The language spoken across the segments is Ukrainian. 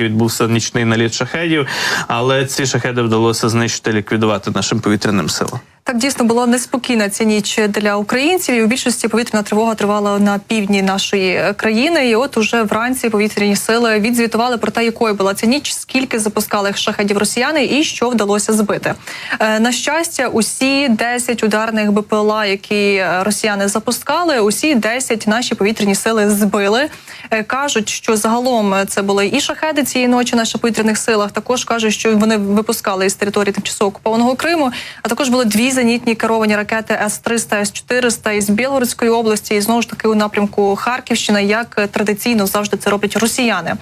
все-таки відбувся нічний наліт шахедів, але ці шахеди вдалося знищити, ліквідувати нашим повітряним силам. Так, дійсно, була неспокійна ця ніч для українців, і у більшості повітряна тривога тривала на півдні нашої країни, і от уже вранці повітряні сили відзвітували про те, якою була ця ніч, скільки запускали шахедів росіяни і що вдалося збити. На щастя, усі 10 ударних БПЛА, які росіяни запускали, усі 10 наші повітряні сили збили. Кажуть, що загалом це були і шахеди цієї ночі наших повітряних силах, також кажуть, що вони випускали із території тимчасово окупованого Криму, а також були дві зенітні керовані ракети С-300, С-400 із Білгородської області, і знову ж таки у напрямку Харківщини, як традиційно завжди це роблять росіяни.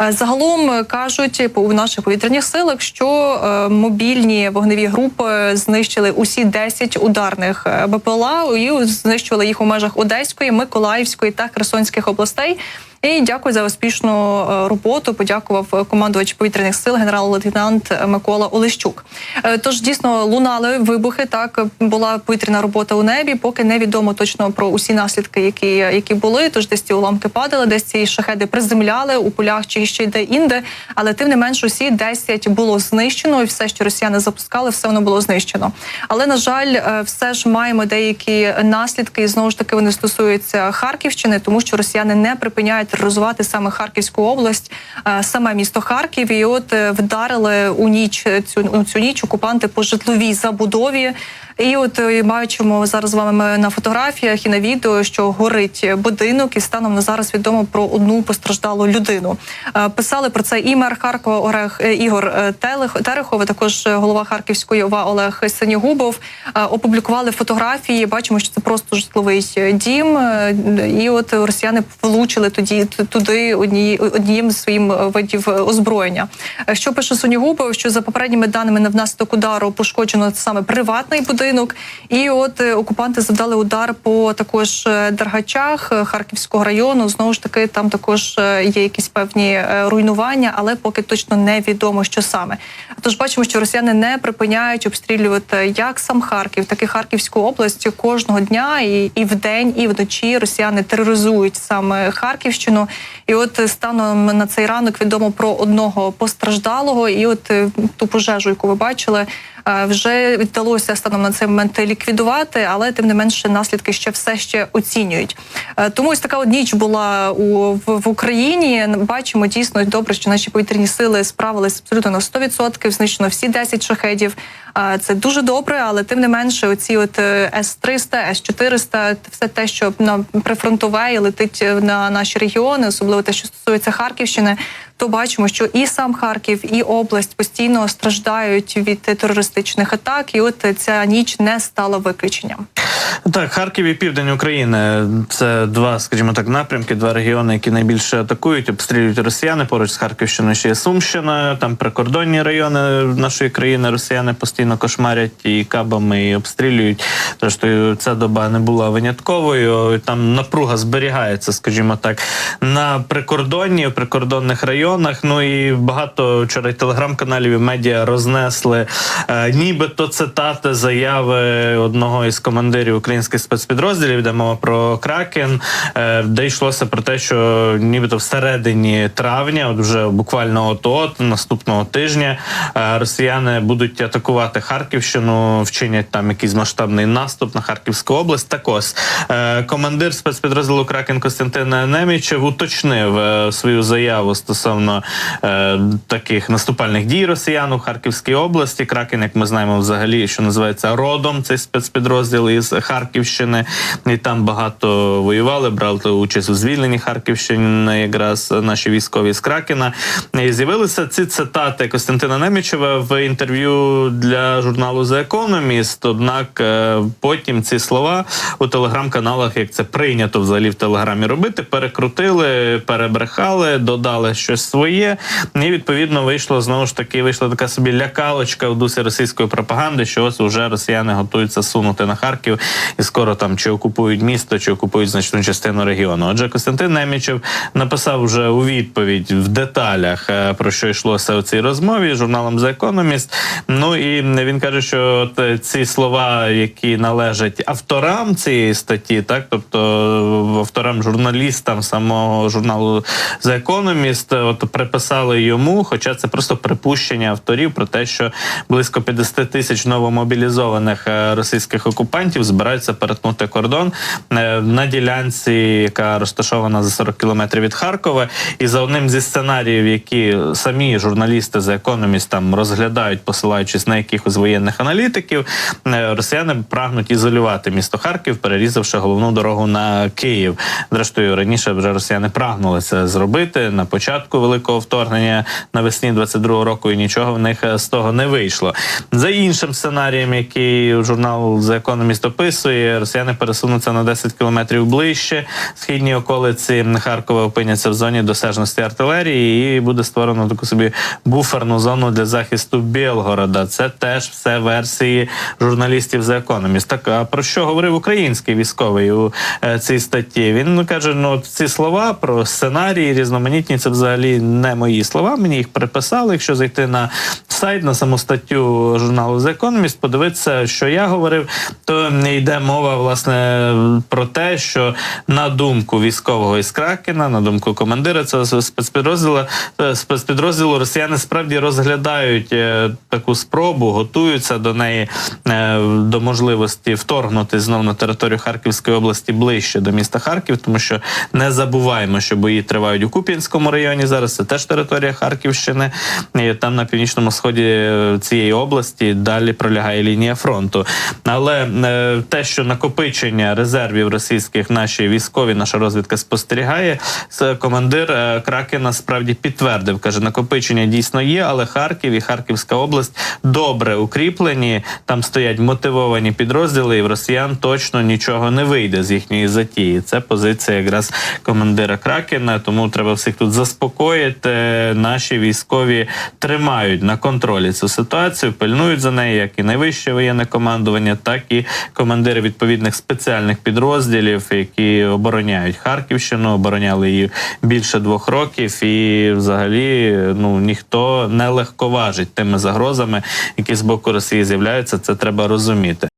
Загалом кажуть у наших повітряних силах, що мобільні вогневі групи знищили усі 10 ударних БПЛА і знищували їх у межах Одеської, Миколаївської та Херсонських областей. І дякую за успішну роботу, подякував командувач повітряних сил генерал-лейтенант Микола Олещук. Тож, дійсно, лунали вибухи, так, була повітряна робота у небі, поки невідомо точно про усі наслідки, які були, тож десь ці уламки падали, десь ці шахеди приземляли у полях чи ще де-інде, але тим не менш усі 10 було знищено, і все, що росіяни запускали, все воно було знищено. Але, на жаль, все ж маємо деякі наслідки, і знову ж таки вони стосуються Харківщини, тому що росіяни не припиняють тероризувати саме Харківську область, саме місто Харків. І от вдарили цю ніч окупанти по житловій забудові. І от бачимо зараз з вами на фотографіях і на відео, що горить будинок, і станом на зараз відомо про одну постраждалу людину. Писали про це і мер Харкова Ігор Терехов, а також голова Харківської ОВА Олег Синігубов. Опублікували фотографії, бачимо, що це просто житловий дім, і от росіяни влучили туди однією з своїм видів озброєння. Що пише Синігубов, що за попередніми даними внаслідок удару пошкоджено саме приватний будинок, і от окупанти завдали удар по також Дергачах Харківського району. Знову ж таки, там також є якісь певні руйнування, але поки точно невідомо, що саме. Тож бачимо, що росіяни не припиняють обстрілювати як сам Харків, так і Харківську область кожного дня, і вдень, і вночі росіяни тероризують саме Харківщину. І от станом на цей ранок відомо про одного постраждалого, і от ту пожежу, яку ви бачили, вже вдалося станом на цей момент ліквідувати, але тим не менше наслідки все ще оцінюють. Тому ось така от ніч була в Україні. Бачимо дійсно добре, що наші повітряні сили справились абсолютно на 100%, знищено всі 10 шахедів. Це дуже добре, але тим не менше оці от С-300, С-400, все те, що прифронтове і летить на наші регіони, особливо те, що стосується Харківщини, то бачимо, що і сам Харків, і область постійно страждають від терористичних атак, і от ця ніч не стала виключенням. Так, Харків і південь України – це два, скажімо так, напрямки, два регіони, які найбільше атакують, обстрілюють росіяни. Поруч з Харківщиною ще є Сумщина, там прикордонні райони нашої країни росіяни постійно кошмарять і кабами, і обстрілюють. Тож ця доба не була винятковою, там напруга зберігається, скажімо так, на прикордонні, в прикордонних районах. Ну і багато вчора телеграм-каналів і медіа рознесли нібито цитати, заяви одного із командирів українських спецпідрозділів, де мова про Кракен, де йшлося про те, що нібито всередині травня, от вже буквально от-от, наступного тижня, росіяни будуть атакувати Харківщину, вчинять там якийсь масштабний наступ на Харківську область. Так ось, командир спецпідрозділу Кракен Костянтин Немічев уточнив свою заяву стосовно таких наступальних дій росіян у Харківській області. Кракен, як ми знаємо, взагалі, що називається, родом цей спецпідрозділ із Харківщини, і там багато воювали, брали участь у звільненні Харківщини якраз наші військові з Кракена. І з'явилися ці цитати Костянтина Немічева в інтерв'ю для журналу The Economist, однак потім ці слова у телеграм-каналах, як це прийнято взагалі в телеграмі робити, перекрутили, перебрехали, додали щось своє, і відповідно вийшла така собі лякалочка в дусі російської пропаганди, що ось уже росіяни готуються сунути на Харків і скоро там чи окупують місто, чи окупують значну частину регіону. Отже, Костянтин Немічев написав вже у відповідь в деталях, про що йшлося у цій розмові з журналом The Economist. Ну і він каже, що от ці слова, які належать авторам цієї статті, так, тобто авторам, журналістам самого журналу The Economist, от приписали йому, хоча це просто припущення авторів про те, що близько 50 тисяч новомобілізованих російських окупантів збираються перетнути кордон на ділянці, яка розташована за 40 кілометрів від Харкова. І за одним зі сценаріїв, які самі журналісти The Economist там розглядають, посилаючись на якихось воєнних аналітиків, росіяни прагнуть ізолювати місто Харків, перерізавши головну дорогу на Київ. Зрештою, раніше вже росіяни прагнули це зробити на початку великого вторгнення навесні 22-го року, і нічого в них з того не вийшло. За іншим сценарієм, який журнал The Economist описує, росіяни пересунуться на 10 кілометрів ближче, східні околиці Харкова опиняться в зоні досяжності артилерії, і буде створено таку собі буферну зону для захисту Білгорода. Це теж все версії журналістів The Economist. Так, а про що говорив український військовий у цій статті? Він каже, ну ці слова про сценарії різноманітні, це взагалі не мої слова, мені їх приписали. Якщо зайти на сайт, на саму статтю журналу The Economist, подивитися, що я говорив, то йде мова, власне, про те, що на думку військового із Кракена, на думку командира цього спецпідрозділу, росіяни справді розглядають таку спробу, готуються до неї, до можливості вторгнути знов на територію Харківської області ближче до міста Харків, тому що не забуваємо, що бої тривають у Куп'янському районі зараз, це теж територія Харківщини, і там на північному сході цієї області далі пролягає лінія фронту. Але те, що накопичення резервів російських наші військові, наша розвідка спостерігає, командир Кракена справді підтвердив, каже, накопичення дійсно є, але Харків і Харківська область добре укріплені, там стоять мотивовані підрозділи, і в росіян точно нічого не вийде з їхньої затії. Це позиція якраз командира Кракена, тому треба всіх тут заспокоїти. Наші військові тримають на контролі цю ситуацію, пильнують за нею, як і найвище воєнне командування, так і командири відповідних спеціальних підрозділів, які обороняють Харківщину, обороняли її більше 2 років, і взагалі ніхто не легковажить тими загрозами, які з боку Росії з'являються, це треба розуміти.